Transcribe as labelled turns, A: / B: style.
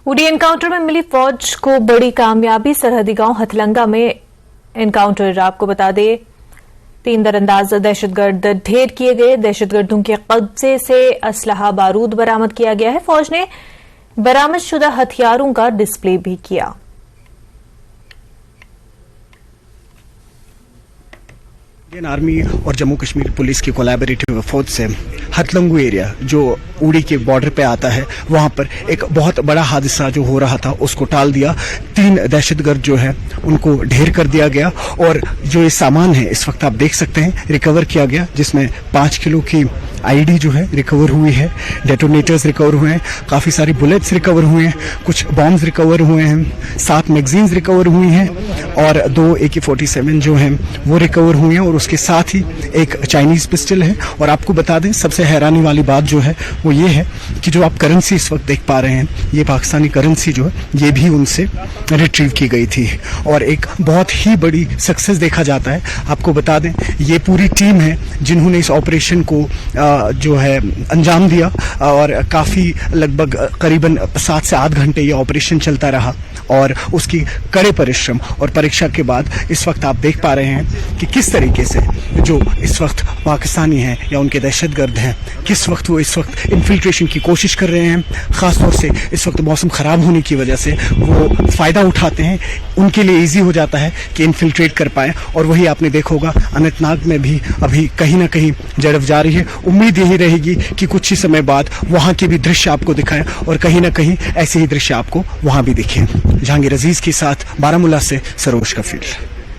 A: उड़ी एनकाउंटर में मिली फौज को बड़ी कामयाबी। सरहदी गांव हथलंगा में एनकाउंटर। आपको बता दें 3 दरअंदाज दहशतगर्द ढेर किए गए। दहशतगर्दों के कब्जे से असलहा बारूद बरामद किया गया है। फौज ने बरामदशुदा हथियारों का डिस्प्ले भी किया।
B: इंडियन आर्मी और जम्मू कश्मीर पुलिस की कोलैबोरेटिव फोर्स से हथलंगू एरिया जो उड़ी के बॉर्डर पे आता है, वहां पर एक बहुत बड़ा हादसा जो हो रहा था उसको टाल दिया। 3 दहशतगर्द जो है उनको ढेर कर दिया गया और जो ये सामान है इस वक्त आप देख सकते हैं रिकवर किया गया, जिसमें 5 किलो की आईडी जो है रिकवर हुई है, डेटोनेटर्स रिकवर हुए हैं, काफी सारी बुलेट्स रिकवर हुए हैं, कुछ बॉम्ब्स रिकवर हुए हैं, 7 मैगजीन्स रिकवर हुई हैं और 2 AK-47 जो हैं वो रिकवर हुई हैं और उसके साथ ही एक चाइनीज पिस्टल है। और आपको बता दें सबसे हैरानी वाली बात जो है वो ये है कि जो आप करेंसी इस वक्त देख पा रहे हैं, ये पाकिस्तानी करेंसी जो है ये भी उनसे रिट्रीव की गई थी और एक बहुत ही बड़ी सक्सेस देखा जाता है। आपको बता दें ये पूरी टीम है जिन्होंने इस ऑपरेशन को जो है अंजाम दिया और काफी लगभग करीबन 7 से 8 घंटे ये ऑपरेशन चलता रहा और उसकी कड़े परिश्रम और परीक्षा के बाद इस वक्त आप देख पा रहे हैं कि किस तरीके से जो इस वक्त पाकिस्तानी हैं या उनके दहशतगर्द हैं, किस वक्त वो इस वक्त इन्फिल्ट्रेशन की कोशिश कर रहे हैं। खासतौर से इस वक्त मौसम खराब होने की वजह से वो फायदा उठाते हैं, उनके लिए इजी हो जाता है कि इन्फिल्ट्रेट कर पाए। और वही आपने देखा होगा अनंतनाग में भी अभी कहीं ना कहीं झड़प जारी है। उम्मीद यही रहेगी कि कुछ ही समय बाद वहां के भी दृश्य आपको दिखाएं और कहीं ना कहीं ऐसे ही दृश्य आपको वहां भी दिखें। जहांगीर अजीज के साथ बारामूला से सरोज कफील।